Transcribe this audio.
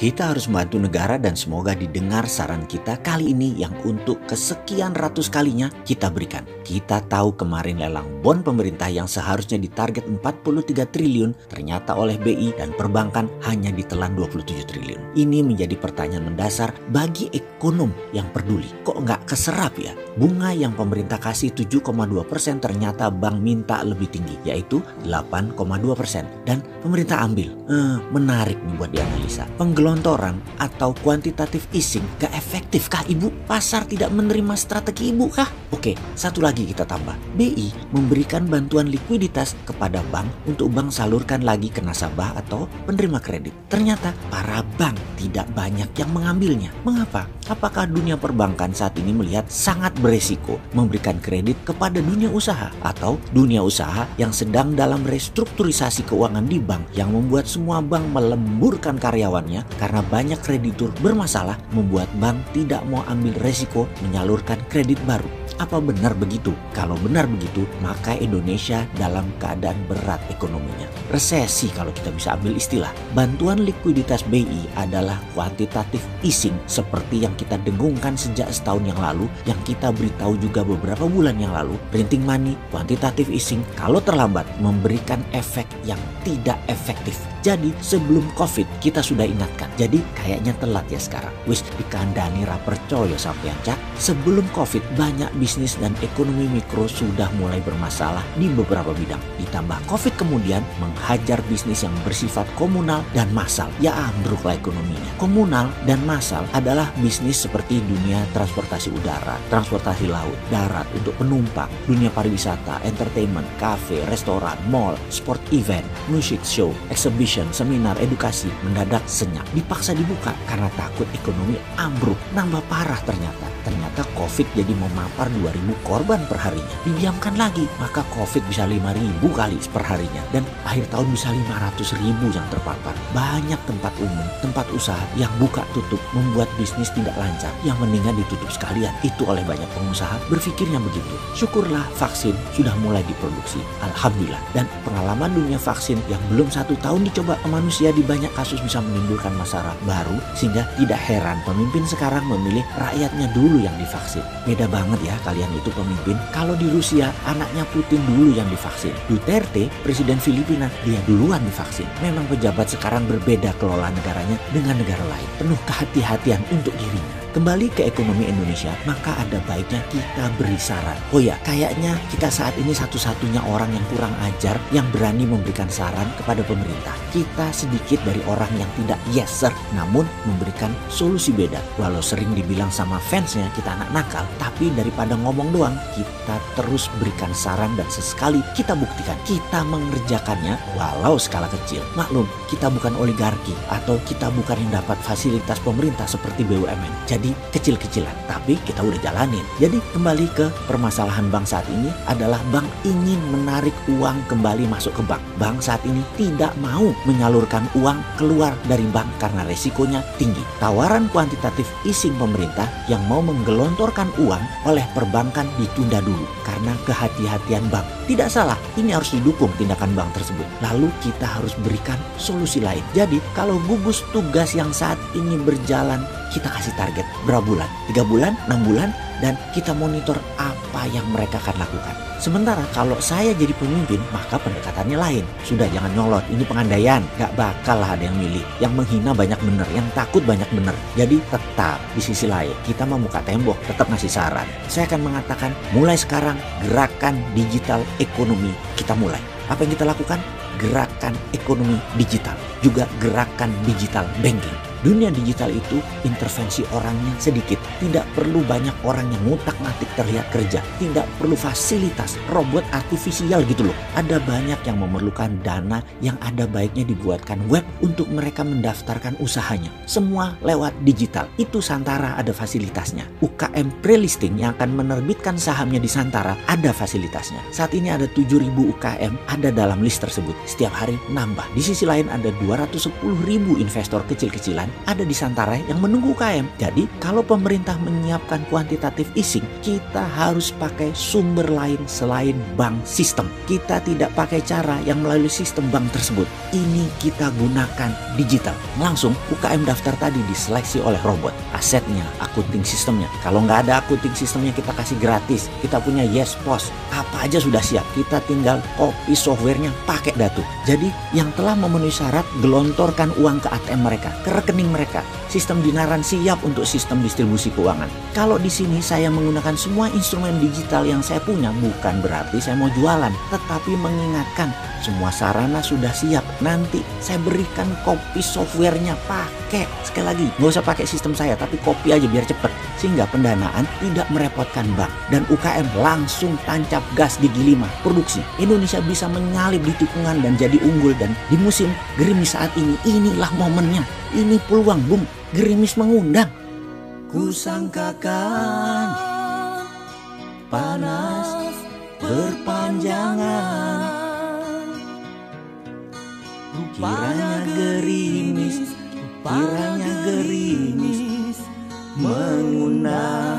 Kita harus membantu negara dan semoga didengar saran kita kali ini yang untuk kesekian ratus kalinya kita berikan. Kita tahu kemarin lelang bond pemerintah yang seharusnya ditarget 43 triliun ternyata oleh BI dan perbankan hanya ditelan 27 triliun. Ini menjadi pertanyaan mendasar bagi ekonom yang peduli. Kok nggak keserap ya? Bunga yang pemerintah kasih 7,2% ternyata bank minta lebih tinggi yaitu 8,2% dan pemerintah ambil. Menarik nih buat dianalisa. Penggelontoran atau kuantitatif easing gak efektif kah ibu? Pasar tidak menerima strategi ibu kah? Oke, satu lagi kita tambah. BI memberikan bantuan likuiditas kepada bank untuk bank salurkan lagi ke nasabah atau penerima kredit. Ternyata para bank tidak banyak yang mengambilnya. Mengapa? Apakah dunia perbankan saat ini melihat sangat beresiko memberikan kredit kepada dunia usaha atau dunia usaha yang sedang dalam restrukturisasi keuangan di bank yang membuat semua bank melemburkan karyawannya karena banyak kreditur bermasalah membuat bank tidak mau ambil resiko menyalurkan kredit baru. Apa benar begitu? Kalau benar begitu, maka Indonesia dalam keadaan berat ekonominya. Resesi kalau kita bisa ambil istilah. Bantuan likuiditas BI adalah kuantitatif easing seperti yang kita dengungkan sejak setahun yang lalu, yang kita beritahu juga beberapa bulan yang lalu. Printing money, kuantitatif easing kalau terlambat memberikan efek yang tidak efektif. Jadi sebelum COVID kita sudah ingatkan. Jadi kayaknya telat ya sekarang. Wis dikandani ra percaya sampean cak. Sebelum COVID banyak bisnis dan ekonomi mikro sudah mulai bermasalah di beberapa bidang. Ditambah COVID kemudian menghajar bisnis yang bersifat komunal dan massal. Ya ambruklah ekonominya. Komunal dan massal adalah bisnis seperti dunia transportasi udara, transportasi laut, darat untuk penumpang, dunia pariwisata, entertainment, kafe, restoran, mall, sport event, music show, exhibition, seminar, edukasi mendadak senyap. Dipaksa dibuka karena takut ekonomi ambruk. Nambah parah ternyata COVID jadi memapar 2.000 korban per harinya. Didiamkan lagi, maka COVID bisa 5.000 kali per harinya. Dan akhir tahun bisa 500.000 yang terpapar. Banyak tempat umum, tempat usaha yang buka tutup membuat bisnis tidak lancar. Yang mendingan ditutup sekalian. Itu oleh banyak pengusaha berpikirnya begitu. Syukurlah vaksin sudah mulai diproduksi. Alhamdulillah. Dan pengalaman dunia vaksin yang belum 1 tahun dicoba ke manusia di banyak kasus bisa menimbulkan masalah baru. Sehingga tidak heran pemimpin sekarang memilih rakyatnya dulu yang divaksin. Beda banget ya kalian itu pemimpin. Kalau di Rusia anaknya Putin dulu yang divaksin. Duterte, presiden Filipina, dia duluan divaksin. Memang pejabat sekarang berbeda kelola negaranya dengan negara lain. Penuh kehati-hatian untuk dirinya. Kembali ke ekonomi Indonesia, maka ada baiknya kita beri saran. Oh ya, kayaknya kita saat ini satu-satunya orang yang kurang ajar yang berani memberikan saran kepada pemerintah. Kita sedikit dari orang yang tidak yes sir, namun memberikan solusi beda. Walau sering dibilang sama fansnya kita anak nakal, tapi daripada ngomong doang, kita terus berikan saran dan sesekali kita buktikan. Kita mengerjakannya walau skala kecil. Maklum, kita bukan oligarki atau kita bukan yang dapat fasilitas pemerintah seperti BUMN. Jadi kecil-kecilan, tapi kita udah jalanin. Jadi kembali ke permasalahan bank saat ini adalah bank ingin menarik uang kembali masuk ke bank. Bank saat ini tidak mau menyalurkan uang keluar dari bank karena resikonya tinggi. Tawaran kuantitatif easing pemerintah yang mau menggelontorkan uang oleh perbankan ditunda dulu karena kehati-hatian bank. Tidak salah, ini harus didukung tindakan bank tersebut. Lalu kita harus berikan solusi lain. Jadi kalau gugus tugas yang saat ini berjalan, kita kasih target berapa bulan? 3 bulan, 6 bulan, dan kita monitor apa yang mereka akan lakukan. Sementara kalau saya jadi pemimpin, maka pendekatannya lain. Sudah jangan nyolot, ini pengandaian. Gak bakal lah ada yang milih. Yang menghina banyak bener, yang takut banyak bener. Jadi tetap di sisi lain, kita membuka tembok, tetap ngasih saran. Saya akan mengatakan, mulai sekarang gerakan digital ekonomi kita mulai. Apa yang kita lakukan? Gerakan ekonomi digital. Juga gerakan digital banking. Dunia digital itu intervensi orangnya sedikit. Tidak perlu banyak orang yang ngutak-ngatik terlihat kerja. Tidak perlu fasilitas robot artifisial gitu loh. Ada banyak yang memerlukan dana yang ada baiknya dibuatkan web untuk mereka mendaftarkan usahanya. Semua lewat digital. Itu Santara ada fasilitasnya. UKM pre-listing yang akan menerbitkan sahamnya di Santara ada fasilitasnya. Saat ini ada 7.000 UKM ada dalam list tersebut. Setiap hari nambah. Di sisi lain ada 210.000 investor kecil-kecilan ada di Santaray yang menunggu UKM. Jadi kalau pemerintah menyiapkan kuantitatif easing, kita harus pakai sumber lain selain bank sistem. Kita tidak pakai cara yang melalui sistem bank tersebut. Ini kita gunakan digital. Langsung UKM daftar tadi diseleksi oleh robot. Asetnya, akunting sistemnya. Kalau nggak ada akunting sistemnya kita kasih gratis. Kita punya YesPos. Apa aja sudah siap. Kita tinggal copy softwarenya pakai Datu. Jadi yang telah memenuhi syarat gelontorkan uang ke ATM mereka, ke rekening mereka. Sistem Dinaran siap untuk sistem distribusi keuangan. Kalau di sini saya menggunakan semua instrumen digital yang saya punya, bukan berarti saya mau jualan, tetapi mengingatkan semua sarana sudah siap. Nanti saya berikan copy softwarenya pakai. Sekali lagi, nggak usah pakai sistem saya, tapi copy aja biar cepet. Sehingga pendanaan tidak merepotkan bank. Dan UKM langsung tancap gas di G5 produksi. Indonesia bisa menyalip di tikungan dan jadi unggul. Dan di musim gerimis saat ini, inilah momennya. Ini peluang, Bung. Gerimis mengundang. Kusangkakan panas berpanjangan, kiranya gerimis mengundang.